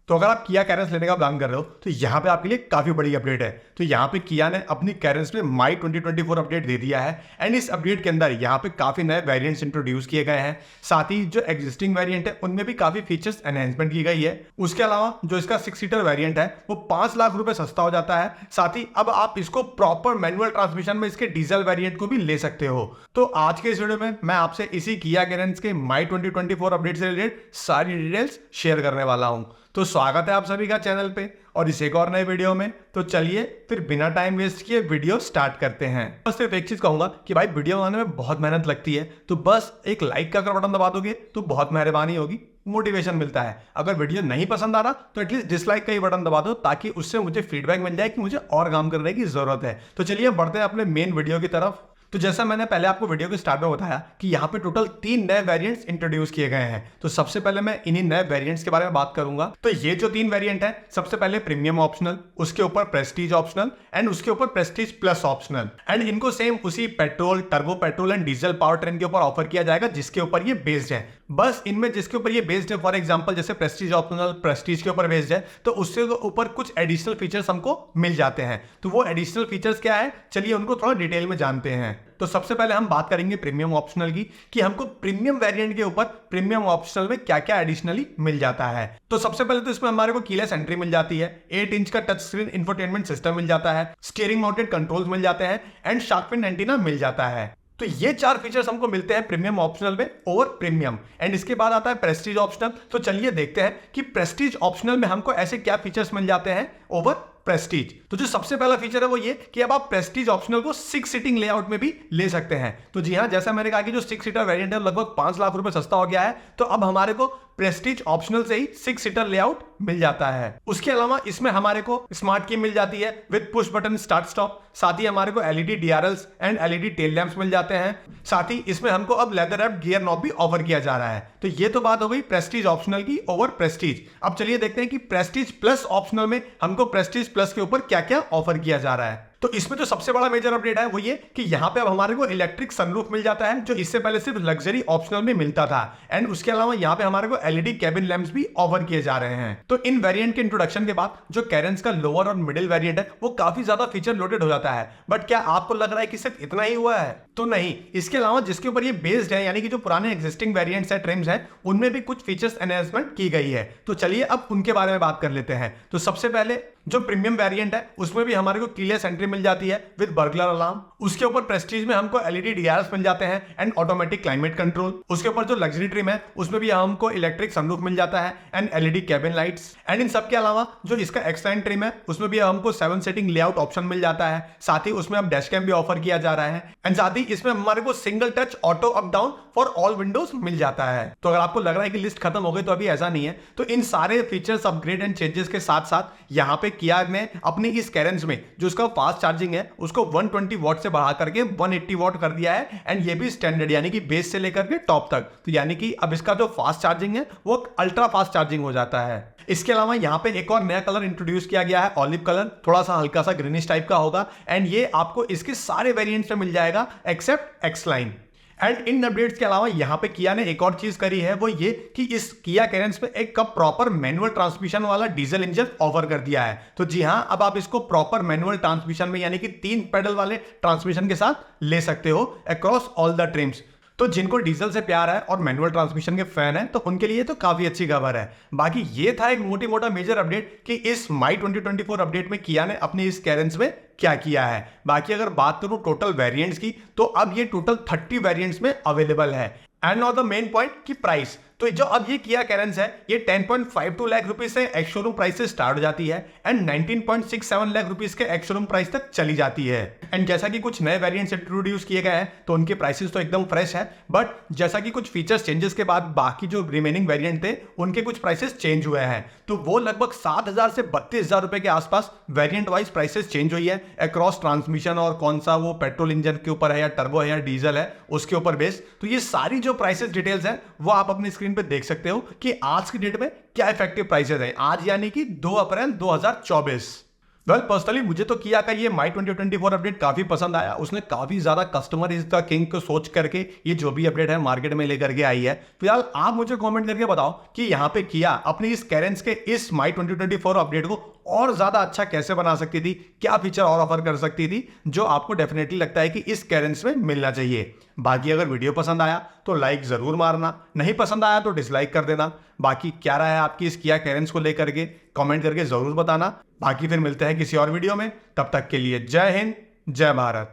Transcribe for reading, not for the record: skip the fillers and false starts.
तो अगर आप किया कैरेंस लेने का प्लान कर रहे हो तो यहाँ पे आपके लिए काफी बड़ी अपडेट है। तो यहाँ पे किया ने अपनी कैरेंस में माई 2024 अपडेट दे दिया है एंड इस अपडेट के अंदर यहाँ पे काफी नए वेरिएंट्स इंट्रोड्यूस किए गए हैं। साथ ही जो एग्जिस्टिंग वेरिएंट है उनमें भी काफी फीचर्स एनहेंसमेंट की गई है। उसके अलावा जो इसका 6 सीटर वेरिएंट है वो 5 लाख रुपए सस्ता हो जाता है। साथ ही अब आप इसको प्रॉपर मैनुअल ट्रांसमिशन में इसके डीजल वेरिएंट को भी ले सकते हो। तो आज के इस वीडियो में मैं आपसे इसी किया कैरेंस के माई 2024 अपडेट से रिलेटेड सारी डिटेल्स शेयर करने वाला हूं। तो स्वागत है आप सभी का चैनल पे और इस एक और नए वीडियो में। तो चलिए फिर बिना टाइम वेस्ट किए वीडियो स्टार्ट करते हैं। बस सिर्फ एक चीज कहूंगा कि भाई वीडियो बनाने में बहुत मेहनत लगती है, तो बस एक लाइक का अगर बटन दबा दोगे तो बहुत मेहरबानी होगी, मोटिवेशन मिलता है। अगर वीडियो नहीं पसंद आ रहा तो एटलीस्ट डिसलाइक का ही बटन दबा दो ताकि उससे मुझे फीडबैक मिल जाए कि मुझे और काम करने की जरूरत है। तो चलिए बढ़ते हैं अपने मेन वीडियो की तरफ। तो जैसा मैंने पहले आपको वीडियो के स्टार्ट में बताया कि यहाँ पे टोटल 3 नए वेरिएंट्स इंट्रोड्यूस किए गए हैं। तो सबसे पहले मैं इन्हीं नए वेरिएंट्स के बारे में बात करूंगा। तो ये जो 3 वेरिएंट है, सबसे पहले प्रीमियम ऑप्शनल, उसके ऊपर प्रेस्टीज ऑप्शनल एंड उसके ऊपर प्रेस्टीज प्लस ऑप्शनल। एंड इनको सेम उसी petrol, turbo petrol and diesel power train के ऊपर ऑफर किया जाएगा जिसके ऊपर ये बेस्ड है। बस इनमें जिसके ऊपर ये बेस्ड है, फॉर एग्जांपल जैसे प्रेस्टीज ऑप्शनल प्रेस्टीज के ऊपर बेस्ड है, तो उससे ऊपर कुछ एडिशनल फीचर्स हमको मिल जाते हैं। तो वो एडिशनल फीचर्स क्या है, चलिए उनको थोड़ा डिटेल में जानते हैं। तो सबसे पहले हम बात करेंगे प्रीमियम ऑप्शनल की कि हमको प्रीमियम वेरिएंट के ऊपर प्रीमियम ऑप्शनल में क्या क्या एडिशनली मिल जाता है। तो सबसे पहले तो इसमें हमारे को कीलेस एंट्री मिल जाती है, 8 इंच का टच स्क्रीन इंफोटेनमेंट सिस्टम मिल जाता है, स्टीयरिंग माउंटेड कंट्रोल्स मिल जाते हैं एंड शार्क फिन एंटीना मिल जाता है। तो ये 4 फीचर्स हमको मिलते हैं प्रीमियम ऑप्शनल में ओवर प्रीमियम। एंड इसके बाद आता है प्रेस्टीज ऑप्शनल। तो चलिए देखते हैं कि प्रेस्टीज ऑप्शनल में हमको ऐसे क्या फीचर्स मिल जाते हैं ओवर प्रेस्टीज। तो जो सबसे पहला फीचर है वो ये कि अब आप प्रेस्टीज ऑप्शनल को 6 सीटिंग लेआउट में भी ले सकते हैं। तो जी हाँ, जैसा मैंने कहा कि जो 6 सीटर वेरिएंट है लगभग 5 लाख रुपए सस्ता हो गया है, तो अब हमारे को प्रेस्टीज ऑप्शनल से ही 6 सीटर लेआउट मिल जाता है। उसके अलावा इसमें हमारे को स्मार्ट की मिल जाती है with push button start stop. साथ ही हमारे को LED DRLs and LED tail lamps मिल जाते हैं। साथ ही इसमें हमको अब लेदर रैप्ड गियर नॉब भी ऑफर किया जा रहा है। तो ये तो बात हो गई प्रेस्टीज ऑप्शनल की ओवर प्रेस्टीज। अब चलिए देखते हैं कि प्रेस्टीज प्लस ऑप्शनल में हमको प्रेस्टीज प्लस के ऊपर क्या क्या ऑफर किया जा रहा है। तो इसमें जो सबसे बड़ा मेजर अपडेट है वो ये कि यहाँ पे अब हमारे को इलेक्ट्रिक सनरूफ मिल जाता है, जो इससे पहले सिर्फ लग्जरी ऑप्शनल में मिलता था। एंड उसके अलावा यहाँ पे हमारे को एलईडी कैबिन लैंप्स भी ऑफर किए जा रहे हैं। तो इन वेरिएंट के इंट्रोडक्शन के बाद जो कैरेंस का लोअर और मिडिल वेरिएंट है वो काफी ज्यादा फीचर लोडेड हो जाता है। बट क्या आपको लग रहा है कि सिर्फ इतना ही हुआ है? तो नहीं, इसके अलावा जिसके ऊपर ये बेस्ड है यानी कि जो पुराने एग्जिस्टिंग वेरिएंट्स है, ट्रिम्स है, उनमें भी कुछ फीचर्स एनहेंसमेंट की गई है। तो चलिए अब उनके बारे में बात कर लेते हैं। तो सबसे पहले जो प्रीमियम वेरिएंट है उसमें भी हमारे को कीलेस एंट्री मिल जाती है विद बर्गलर अलार्म। उसके ऊपर प्रेस्टीज में हमको एलईडी डीआरएल्स मिल जाते हैं एंड ऑटोमेटिक क्लाइमेट कंट्रोल। उसके ऊपर जो लग्जरी ट्रिम है उसमें भी हमको इलेक्ट्रिक सनरूफ मिल जाता है and LED cabin lights. And in सब के अलावा जो इसका एक्सलाइन ट्रिम है उसमें भी हमको 7 सेटिंग लेआउट ऑप्शन मिल जाता है। साथ ही उसमें अब डैश कैम भी ऑफर किया जा रहा है एंड साथ ही इसमें हमारे को single touch auto up down for all windows मिल जाता है। तो अगर आपको लग रहा है कि लिस्ट खत्म हो गई, तो अभी ऐसा नहीं है। तो इन सारे फीचर्स, अपग्रेड एंड चेंजेस के साथ साथ यहाँ पे किया ने अपनी इस कैरेंस में जो उसका फास्ट चार्जिंग है उसको 120 वॉट से बढ़ा करके 180 वॉट कर दिया है। एंड ये भी स्टैंडर्ड यानी कि बेस से लेकर के टॉप तक। तो यानी कि अब इसका जो फास्ट चार्जिंग है वो अल्ट्रा फास्ट चार्जिंग हो जाता है। इसके अलावा यहाँ पे एक और नया कलर इंट्रोड्यूस किया गया है, ऑलिव कलर, थोड़ा सा हल्का सा ग्रीनिश टाइप का होगा। एंड ये आपको इसके सारे वेरिएंट्स में मिल जाएगा एक्सेप्ट एक्स लाइन। एंड इन अपडेट्स के अलावा यहाँ पे किया ने एक और चीज करी है, वो ये कि इस किया कैरेंस पे एक कप प्रॉपर मैनुअल ट्रांसमिशन वाला डीजल इंजन ऑफर कर दिया है। तो जी हाँ, अब आप इसको प्रॉपर मैनुअल ट्रांसमिशन में यानी कि 3 पेडल वाले ट्रांसमिशन के साथ ले सकते हो अक्रॉस ऑल द ट्रिम्स। तो जिनको डीजल से प्यार है और मैनुअल ट्रांसमिशन के फैन है तो उनके लिए तो काफी अच्छी खबर है। बाकी ये था एक मोटी मोटा मेजर अपडेट कि इस माई 2024 अपडेट में किया ने अपनी इस कैरेंस में क्या किया है। बाकी अगर बात करूं टोटल वेरिएंट्स की, तो अब ये टोटल 30 वेरिएंट्स में अवेलेबल है। And now the main point की प्राइस। तो जो अब ये किया कैरेंस है ये 10.52 लाख रुपीज से एक्स शोरूम प्राइस से स्टार्ट हो जाती है एंड 19.67 लाख रुपीज के एक्स शोरूम प्राइस तक चली जाती है। एंड जैसा कि कुछ नए वेरिएंट्स इंट्रोड्यूस किए गए हैं तो उनके प्राइसेस तो एकदम फ्रेश है, बट जैसा कि कुछ फीचर्स चेंजेस के बाद बाकी जो रिमेनिंग वेरिएंट थे उनके कुछ प्राइसेस चेंज हुए हैं। तो वो लगभग 7,000 से 32,000 रुपए के आसपास वेरिएंट वाइज प्राइसेस चेंज हुई है अक्रॉस ट्रांसमिशन और कौन सा वो पेट्रोल इंजन के ऊपर है या टर्बो है या डीजल है उसके ऊपर बेस। तो ये सारी जो प्राइसेस डिटेल्स है वो आप अपनी स्क्रीन पे देख सकते हो कि आज की डेट में क्या इफेक्टिव प्राइसेस है आज यानी कि 2 अप्रैल 2024। वेल पर्सनली मुझे तो किया का ये माई 2024 अपडेट काफी पसंद आया। उसने काफी ज्यादा कस्टमर इज द किंग को सोच करके ये जो भी अपडेट है मार्केट में लेकर के आई है। फिलहाल आप मुझे कमेंट करके बताओ कि यहाँ पे किया अपनी इस कैरेंस के इस माई 2024 अपडेट को और ज्यादा अच्छा कैसे बना सकती थी, क्या फीचर और ऑफर कर सकती थी जो आपको डेफिनेटली लगता है कि इस कैरेंस में मिलना चाहिए। बाकी अगर वीडियो पसंद आया तो लाइक जरूर मारना, नहीं पसंद आया तो डिसलाइक कर देना। बाकी क्या राय है आपकी इस किया कैरेंस को लेकर के कमेंट करके जरूर बताना। बाकी फिर मिलते हैं किसी और वीडियो में, तब तक के लिए जय हिंद जय भारत।